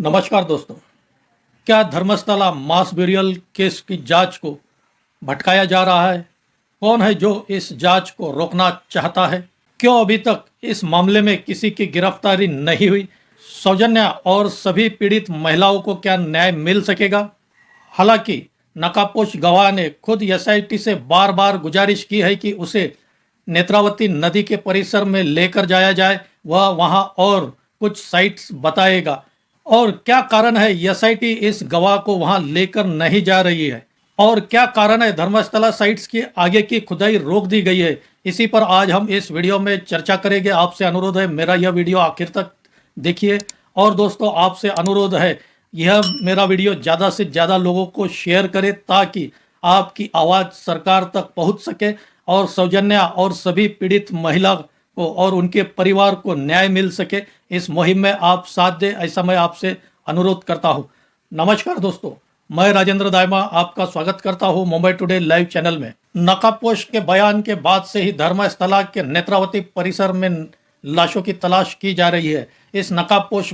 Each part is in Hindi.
नमस्कार दोस्तों। क्या धर्मस्थला मास ब्यूरियल केस की जांच को भटकाया जा रहा है? कौन है जो इस जांच को रोकना चाहता है? क्यों अभी तक इस मामले में किसी की गिरफ्तारी नहीं हुई? सौजन्या और सभी पीड़ित महिलाओं को क्या न्याय मिल सकेगा? हालांकि नकाबपोश गवाह ने खुद एसआईटी से बार बार गुजारिश की है कि उसे नेत्रावती नदी के परिसर में लेकर जाया जाए। वह वहां और कुछ साइट्स बताएगा। और क्या कारण है एसआईटी इस गवाह को वहां लेकर नहीं जा रही है? और क्या कारण है धर्मस्थला साइट्स की आगे की खुदाई रोक दी गई है? इसी पर आज हम इस वीडियो में चर्चा करेंगे। आपसे अनुरोध है मेरा यह वीडियो आखिर तक देखिए। और दोस्तों, आपसे अनुरोध है यह मेरा वीडियो ज़्यादा से ज़्यादा लोगों को शेयर करें ताकि आपकी आवाज़ सरकार तक पहुंच सके और सौजन्या और सभी पीड़ित महिला को और उनके परिवार को न्याय मिल सके। इस मुहिम में आप साथ दें, ऐसा मैं आपसे अनुरोध करता हूं। नमस्कार दोस्तों, मैं राजेंद्र दायमा आपका स्वागत करता हूं मुंबई टुडे लाइव चैनल में। नकाबपोश के बयान के बाद से ही धर्मस्थला के नेत्रावती परिसर में लाशों की तलाश की जा रही है। इस नकाबपोश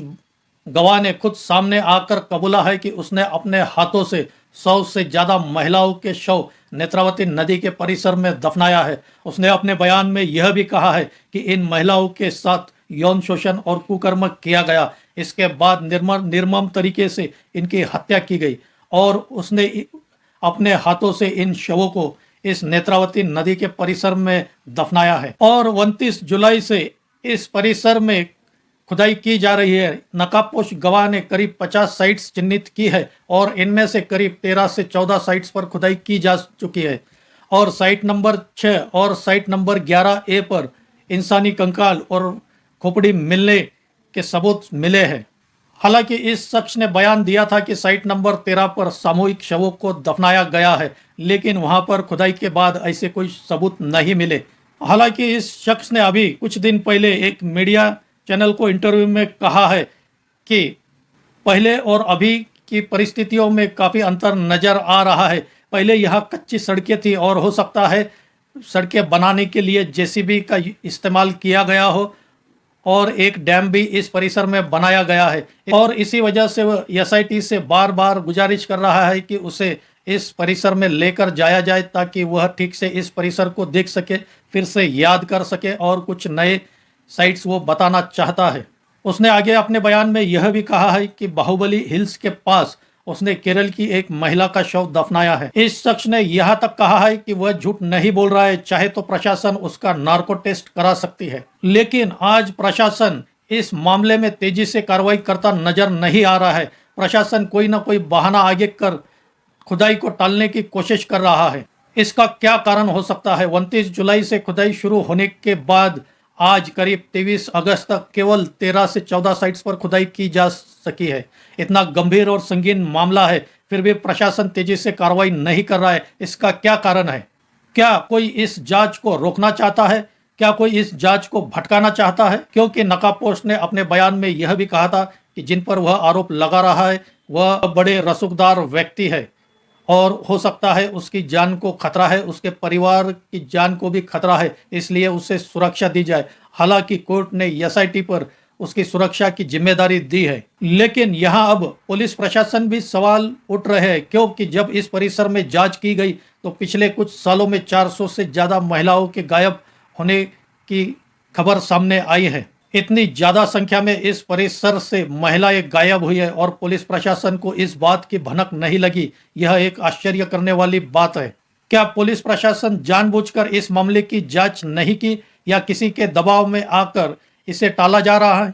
गवाह ने खुद सामने आकर कबूला है कि उसने अपने हाथों से 100 से ज़्यादा महिलाओं के शव नेत्रावती नदी के परिसर में दफनाया है। उसने अपने बयान में यह भी कहा है कि इन महिलाओं के साथ यौन शोषण और कुकर्म किया गया। इसके बाद निर्मम तरीके से इनकी हत्या की गई और उसने अपने हाथों से इन शवों को इस नेत्रावती नदी के परिसर में दफनाया है। और 29 जुलाई से इस परिसर में खुदाई की जा रही है। नकाबपोश गवाह ने करीब 50 साइट्स चिन्हित की है और इनमें से करीब 13 से 14 साइट्स पर खुदाई की जा चुकी है। और साइट नंबर 6 और साइट नंबर 11A पर इंसानी कंकाल और खोपड़ी मिलने के सबूत मिले हैं। हालांकि इस शख्स ने बयान दिया था कि साइट नंबर 13 पर सामूहिक शवों को दफनाया गया है, लेकिन वहां पर खुदाई के बाद ऐसे कोई सबूत नहीं मिले। हालांकि इस शख्स ने अभी कुछ दिन पहले एक मीडिया चैनल को इंटरव्यू में कहा है कि पहले और अभी की परिस्थितियों में काफ़ी अंतर नज़र आ रहा है। पहले यहाँ कच्ची सड़कें थी और हो सकता है सड़कें बनाने के लिए जेसीबी का इस्तेमाल किया गया हो और एक डैम भी इस परिसर में बनाया गया है। और इसी वजह से वह एसआईटी से बार बार गुजारिश कर रहा है कि उसे इस परिसर में लेकर जाया जाए ताकि वह ठीक से इस परिसर को देख सके, फिर से याद कर सके और कुछ नए साइट्स वो बताना चाहता है। उसने आगे अपने बयान में यह भी कहा है कि बाहुबली हिल्स के पास उसने केरल की एक महिला का शव दफनाया है। इस शख्स ने यहाँ तक कहा है कि वह झूठ नहीं बोल रहा है, चाहे तो प्रशासन उसका नार्को टेस्ट करा सकती है। लेकिन आज प्रशासन इस मामले में तेजी से कार्रवाई करता नजर नहीं आ रहा है। प्रशासन कोई ना कोई बहाना आगे कर खुदाई को टालने की कोशिश कर रहा है। इसका क्या कारण हो सकता है? 29 जुलाई से खुदाई शुरू होने के बाद आज करीब 23 अगस्त तक केवल 13 से 14 साइट्स पर खुदाई की जा सकी है। इतना गंभीर और संगीन मामला है, फिर भी प्रशासन तेजी से कार्रवाई नहीं कर रहा है। इसका क्या कारण है? क्या कोई इस जांच को रोकना चाहता है? क्या कोई इस जांच को भटकाना चाहता है? क्योंकि नकाबपोश ने अपने बयान में यह भी कहा था कि जिन पर वह आरोप लगा रहा है वह बड़े रसूखदार व्यक्ति है और हो सकता है उसकी जान को खतरा है, उसके परिवार की जान को भी खतरा है, इसलिए उसे सुरक्षा दी जाए। हालांकि कोर्ट ने एसआईटी पर उसकी सुरक्षा की जिम्मेदारी दी है। लेकिन यहाँ अब पुलिस प्रशासन भी सवाल उठ रहे हैं, क्योंकि जब इस परिसर में जांच की गई तो पिछले कुछ सालों में 400 से ज़्यादा महिलाओं के गायब होने की खबर सामने आई है। इतनी ज़्यादा संख्या में इस परिसर से महिलाएं गायब हुई है और पुलिस प्रशासन को इस बात की भनक नहीं लगी, यह एक आश्चर्य करने वाली बात है। क्या पुलिस प्रशासन जानबूझकर इस मामले की जांच नहीं की या किसी के दबाव में आकर इसे टाला जा रहा है?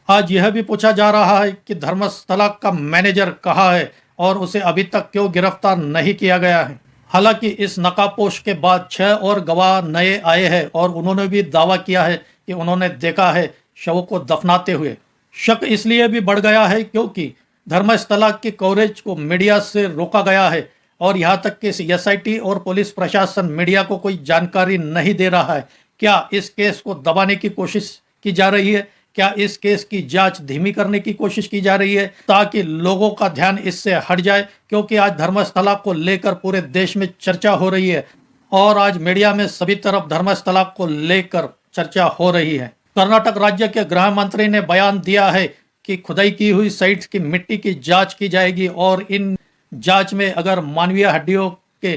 आज यह भी पूछा जा रहा है कि धर्मस्थला का मैनेजर कहाँ है और उसे अभी तक क्यों गिरफ्तार नहीं किया गया है। हालांकि इस नकाबपोश के बाद 6 और गवाह नए आए हैं और उन्होंने भी दावा किया है कि उन्होंने देखा है शवों को दफनाते हुए। शक इसलिए भी बढ़ गया है क्योंकि धर्मस्थला के कवरेज को मीडिया से रोका गया है और यहाँ तक कि एसआईटी और पुलिस प्रशासन मीडिया को कोई जानकारी नहीं दे रहा है। क्या इस केस को दबाने की कोशिश की जा रही है? क्या इस केस की जांच धीमी करने की कोशिश की जा रही है ताकि लोगों का ध्यान इससे हट जाए? क्योंकि आज धर्मस्थला को लेकर पूरे देश में चर्चा हो रही है और आज मीडिया में सभी तरफ धर्मस्थला को लेकर चर्चा हो रही है। कर्नाटक राज्य के गृह मंत्री ने बयान दिया है की खुदाई की हुई साइट्स की मिट्टी की जांच की जाएगी और इन जांच में अगर मानवीय हड्डियों के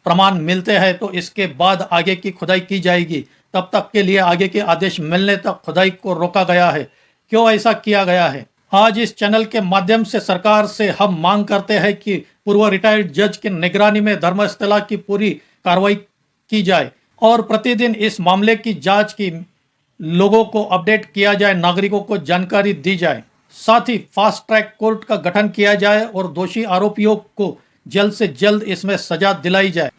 प्रमाण मिलते हैं तो इसके बाद आगे की खुदाई की जाएगी। तब तक के लिए आगे के आदेश मिलने तक खुदाई को रोका गया है। क्यों ऐसा किया गया है? आज इस चैनल के माध्यम से सरकार से हम मांग करते हैं कि पूर्व रिटायर्ड जज की निगरानी में धर्मस्थला की पूरी कार्रवाई की जाए और प्रतिदिन इस मामले की जांच की लोगों को अपडेट किया जाए, नागरिकों को जानकारी दी जाए। साथ ही फास्ट ट्रैक कोर्ट का गठन किया जाए और दोषी आरोपियों को जल्द से जल्द इसमें सजा दिलाई जाए।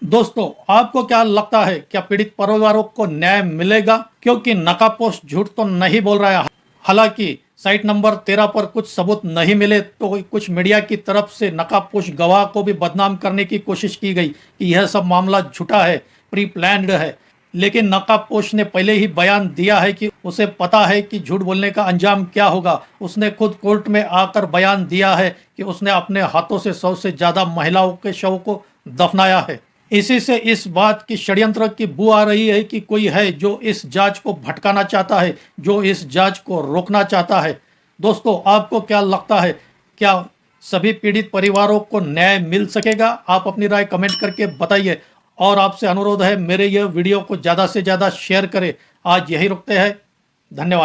दोस्तों, आपको क्या लगता है, क्या पीड़ित परिवारों को न्याय मिलेगा? क्योंकि नकाबपोश झूठ तो नहीं बोल रहा है। हालांकि साइट नंबर 13 पर कुछ सबूत नहीं मिले तो कुछ मीडिया की तरफ से नकाबपोश गवाह को भी बदनाम करने की कोशिश की गई कि यह सब मामला झूठा है, प्री प्लान्ड है। लेकिन नकाबपोश ने पहले ही बयान दिया है कि उसे पता है कि झूठ बोलने का अंजाम क्या होगा। उसने खुद कोर्ट में आकर बयान दिया है कि उसने अपने हाथों से 100 से ज़्यादा महिलाओं के शव को दफनाया है। इसी से इस बात की षड्यंत्र की बू आ रही है कि कोई है जो इस जांच को भटकाना चाहता है, जो इस जांच को रोकना चाहता है। दोस्तों, आपको क्या लगता है, क्या सभी पीड़ित परिवारों को न्याय मिल सकेगा? आप अपनी राय कमेंट करके बताइए और आपसे अनुरोध है, मेरे यह वीडियो को ज़्यादा से ज़्यादा शेयर करें। आज यही रुकते हैं। धन्यवाद।